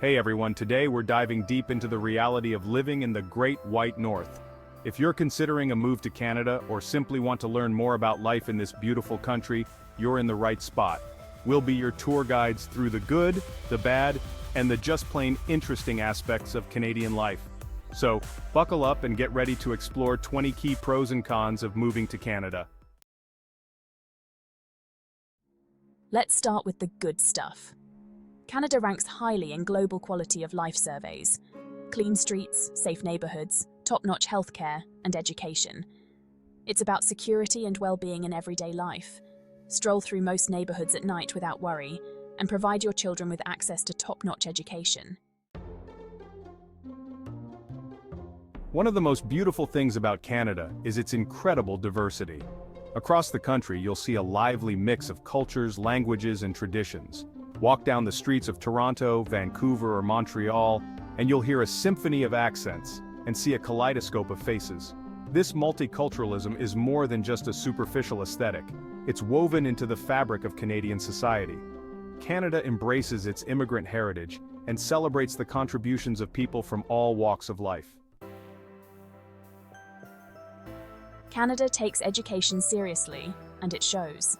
Hey everyone, today we're diving deep into the reality of living in the Great White North. If you're considering a move to Canada or simply want to learn more about life in this beautiful country, you're in the right spot. We'll be your tour guides through the good, the bad, and the just plain interesting aspects of Canadian life. So, buckle up and get ready to explore 20 key pros and cons of moving to Canada. Let's start with the good stuff. Canada ranks highly in global quality of life surveys. Clean streets, safe neighbourhoods, top-notch healthcare, and education. It's about security and well-being in everyday life. Stroll through most neighbourhoods at night without worry, and provide your children with access to top-notch education. One of the most beautiful things about Canada is its incredible diversity. Across the country, you'll see a lively mix of cultures, languages, and traditions. Walk down the streets of Toronto, Vancouver, or Montreal, and you'll hear a symphony of accents and see a kaleidoscope of faces. This multiculturalism is more than just a superficial aesthetic. It's woven into the fabric of Canadian society. Canada embraces its immigrant heritage and celebrates the contributions of people from all walks of life. Canada takes education seriously, and it shows.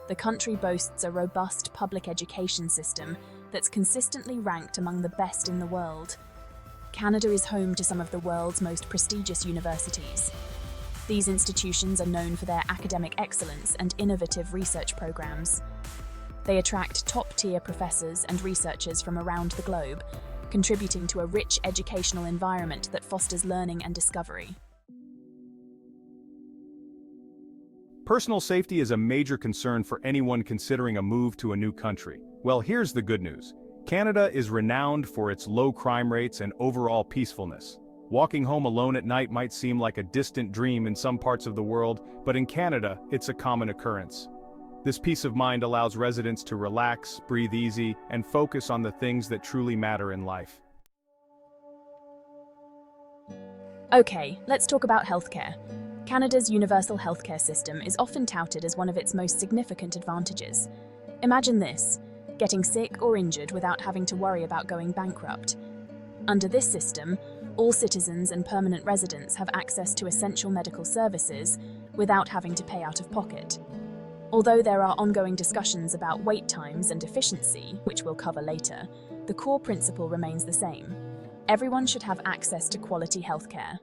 The country boasts a robust public education system that's consistently ranked among the best in the world. Canada is home to some of the world's most prestigious universities. These institutions are known for their academic excellence and innovative research programs. They attract top-tier professors and researchers from around the globe, contributing to a rich educational environment that fosters learning and discovery. Personal safety is a major concern for anyone considering a move to a new country. Well, here's the good news. Canada is renowned for its low crime rates and overall peacefulness. Walking home alone at night might seem like a distant dream in some parts of the world, but in Canada, it's a common occurrence. This peace of mind allows residents to relax, breathe easy, and focus on the things that truly matter in life. Okay, let's talk about healthcare. Canada's universal healthcare system is often touted as one of its most significant advantages. Imagine this, getting sick or injured without having to worry about going bankrupt. Under this system, all citizens and permanent residents have access to essential medical services without having to pay out of pocket. Although there are ongoing discussions about wait times and efficiency, which we'll cover later, the core principle remains the same. Everyone should have access to quality healthcare.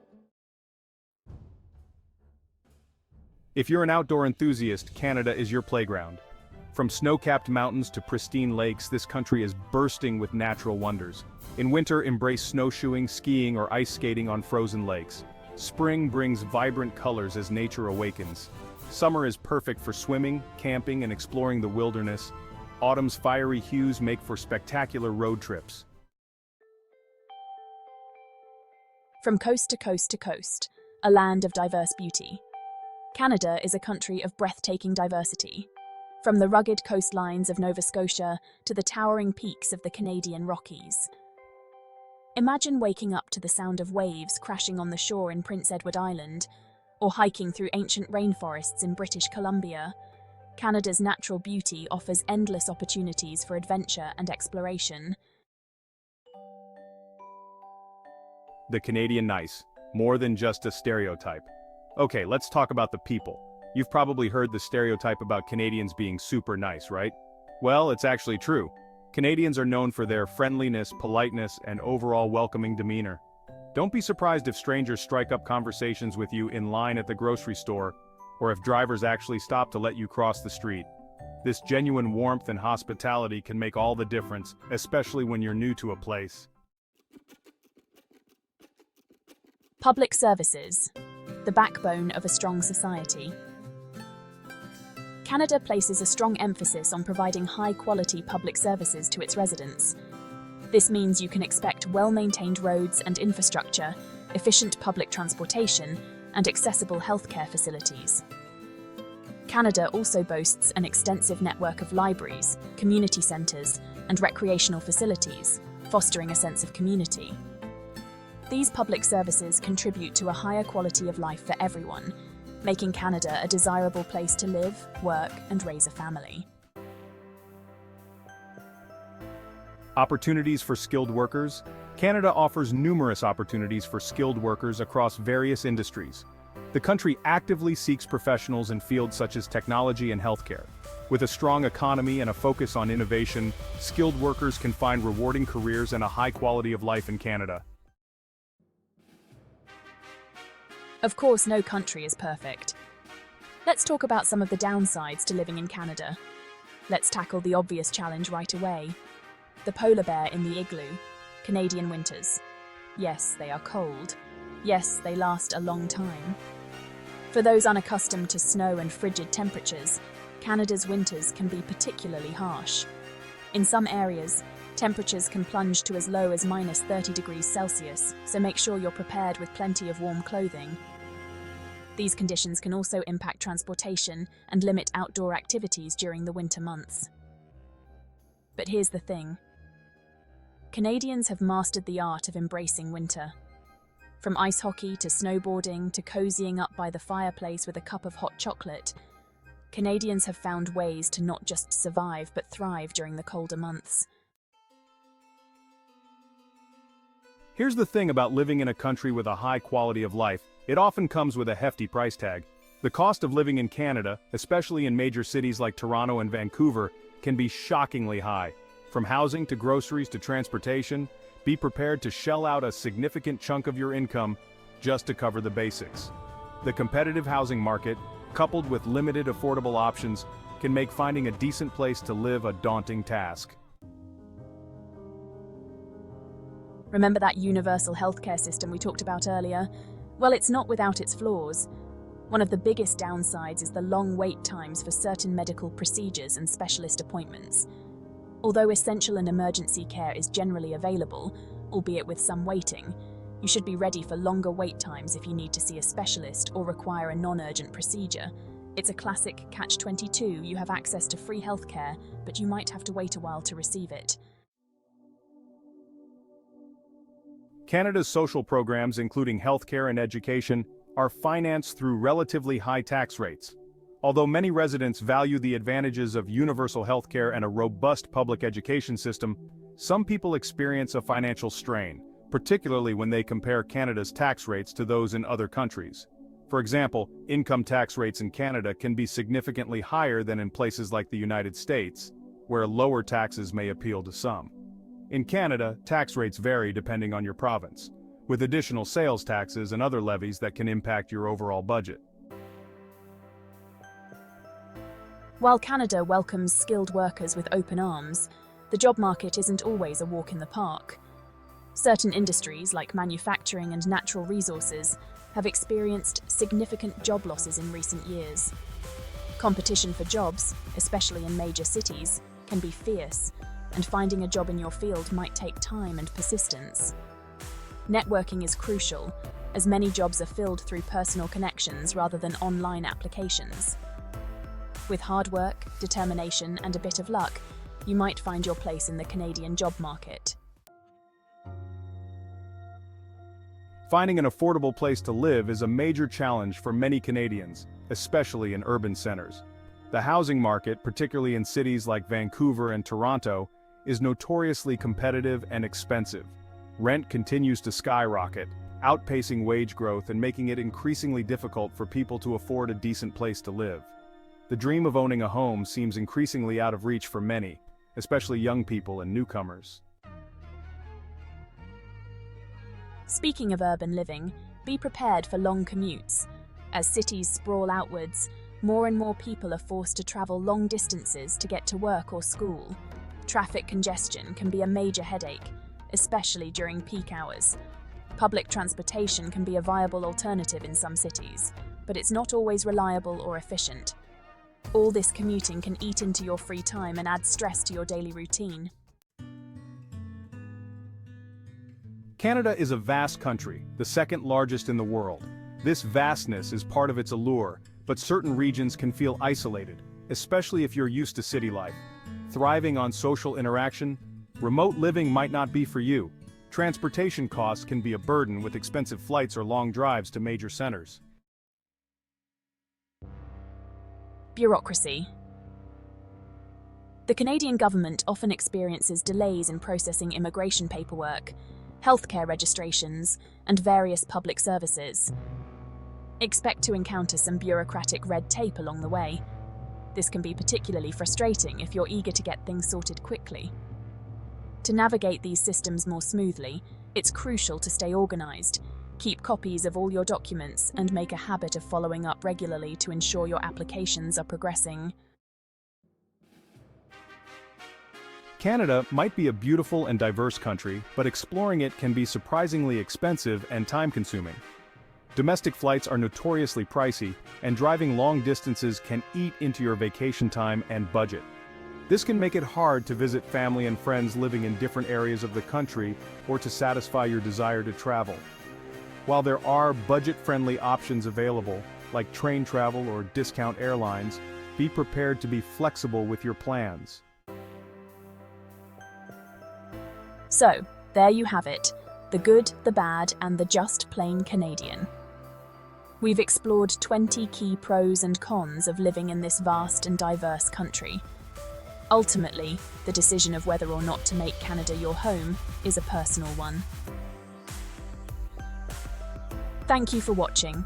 If you're an outdoor enthusiast, Canada is your playground. From snow-capped mountains to pristine lakes, this country is bursting with natural wonders. In winter, embrace snowshoeing, skiing, or ice skating on frozen lakes. Spring brings vibrant colors as nature awakens. Summer is perfect for swimming, camping, and exploring the wilderness. Autumn's fiery hues make for spectacular road trips. From coast to coast to coast, a land of diverse beauty. Canada is a country of breathtaking diversity. From the rugged coastlines of Nova Scotia to the towering peaks of the Canadian Rockies. Imagine waking up to the sound of waves crashing on the shore in Prince Edward Island, or hiking through ancient rainforests in British Columbia. Canada's natural beauty offers endless opportunities for adventure and exploration. The Canadian nice, more than just a stereotype. Okay, let's talk about the people. You've probably heard the stereotype about Canadians being super nice, right? Well, it's actually true. Canadians are known for their friendliness, politeness, and overall welcoming demeanor. Don't be surprised if strangers strike up conversations with you in line at the grocery store, or if drivers actually stop to let you cross the street. This genuine warmth and hospitality can make all the difference, especially when you're new to a place. Public services, the backbone of a strong society. Canada places a strong emphasis on providing high-quality public services to its residents. This means you can expect well-maintained roads and infrastructure, efficient public transportation, and accessible healthcare facilities. Canada also boasts an extensive network of libraries, community centres, and recreational facilities, fostering a sense of community. These public services contribute to a higher quality of life for everyone, making Canada a desirable place to live, work, and raise a family. Opportunities for skilled workers. Canada offers numerous opportunities for skilled workers across various industries. The country actively seeks professionals in fields such as technology and healthcare. With a strong economy and a focus on innovation, skilled workers can find rewarding careers and a high quality of life in Canada. Of course, no country is perfect. Let's talk about some of the downsides to living in Canada. Let's tackle the obvious challenge right away. The polar bear in the igloo. Canadian winters. Yes, they are cold. Yes, they last a long time. For those unaccustomed to snow and frigid temperatures, Canada's winters can be particularly harsh. In some areas, temperatures can plunge to as low as -30 degrees Celsius, so make sure you're prepared with plenty of warm clothing. These conditions can also impact transportation and limit outdoor activities during the winter months. But here's the thing. Canadians have mastered the art of embracing winter. From ice hockey to snowboarding to cozying up by the fireplace with a cup of hot chocolate, Canadians have found ways to not just survive but thrive during the colder months. Here's the thing about living in a country with a high quality of life. It often comes with a hefty price tag. The cost of living in Canada, especially in major cities like Toronto and Vancouver, can be shockingly high. From housing to groceries to transportation, be prepared to shell out a significant chunk of your income just to cover the basics. The competitive housing market, coupled with limited affordable options, can make finding a decent place to live a daunting task. Remember that universal healthcare system we talked about earlier? Well, it's not without its flaws. One of the biggest downsides is the long wait times for certain medical procedures and specialist appointments. Although essential and emergency care is generally available, albeit with some waiting, you should be ready for longer wait times if you need to see a specialist or require a non-urgent procedure. It's a classic catch-22. You have access to free healthcare, but you might have to wait a while to receive it. Canada's social programs, including healthcare and education, are financed through relatively high tax rates. Although many residents value the advantages of universal healthcare and a robust public education system, some people experience a financial strain, particularly when they compare Canada's tax rates to those in other countries. For example, income tax rates in Canada can be significantly higher than in places like the United States, where lower taxes may appeal to some. In Canada, tax rates vary depending on your province, with additional sales taxes and other levies that can impact your overall budget. While Canada welcomes skilled workers with open arms, the job market isn't always a walk in the park. Certain industries, like manufacturing and natural resources, have experienced significant job losses in recent years. Competition for jobs, especially in major cities, can be fierce, and finding a job in your field might take time and persistence. Networking is crucial, as many jobs are filled through personal connections rather than online applications. With hard work, determination, and a bit of luck, you might find your place in the Canadian job market. Finding an affordable place to live is a major challenge for many Canadians, especially in urban centers. The housing market, particularly in cities like Vancouver and Toronto, is notoriously competitive and expensive. Rent continues to skyrocket, outpacing wage growth and making it increasingly difficult for people to afford a decent place to live. The dream of owning a home seems increasingly out of reach for many, especially young people and newcomers. Speaking of urban living, be prepared for long commutes. As cities sprawl outwards, more and more people are forced to travel long distances to get to work or school. Traffic congestion can be a major headache, especially during peak hours. Public transportation can be a viable alternative in some cities, but it's not always reliable or efficient. All this commuting can eat into your free time and add stress to your daily routine. Canada is a vast country, the second largest in the world. This vastness is part of its allure, but certain regions can feel isolated, especially if you're used to city life. Thriving on social interaction, remote living might not be for you. Transportation costs can be a burden with expensive flights or long drives to major centers. Bureaucracy. The Canadian government often experiences delays in processing immigration paperwork, healthcare registrations, and various public services. Expect to encounter some bureaucratic red tape along the way. This can be particularly frustrating if you're eager to get things sorted quickly. To navigate these systems more smoothly, it's crucial to stay organized, keep copies of all your documents, and make a habit of following up regularly to ensure your applications are progressing. Canada might be a beautiful and diverse country, but exploring it can be surprisingly expensive and time-consuming. Domestic flights are notoriously pricey, and driving long distances can eat into your vacation time and budget. This can make it hard to visit family and friends living in different areas of the country or to satisfy your desire to travel. While there are budget-friendly options available, like train travel or discount airlines, be prepared to be flexible with your plans. So, there you have it, the good, the bad, and the just plain Canadian. We've explored 20 key pros and cons of living in this vast and diverse country. Ultimately, the decision of whether or not to make Canada your home is a personal one. Thank you for watching.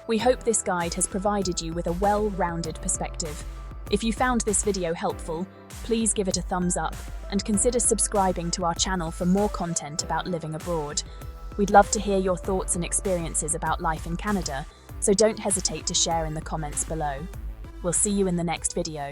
We hope this guide has provided you with a well-rounded perspective. If you found this video helpful, please give it a thumbs up and consider subscribing to our channel for more content about living abroad. We'd love to hear your thoughts and experiences about life in Canada, so don't hesitate to share in the comments below. We'll see you in the next video.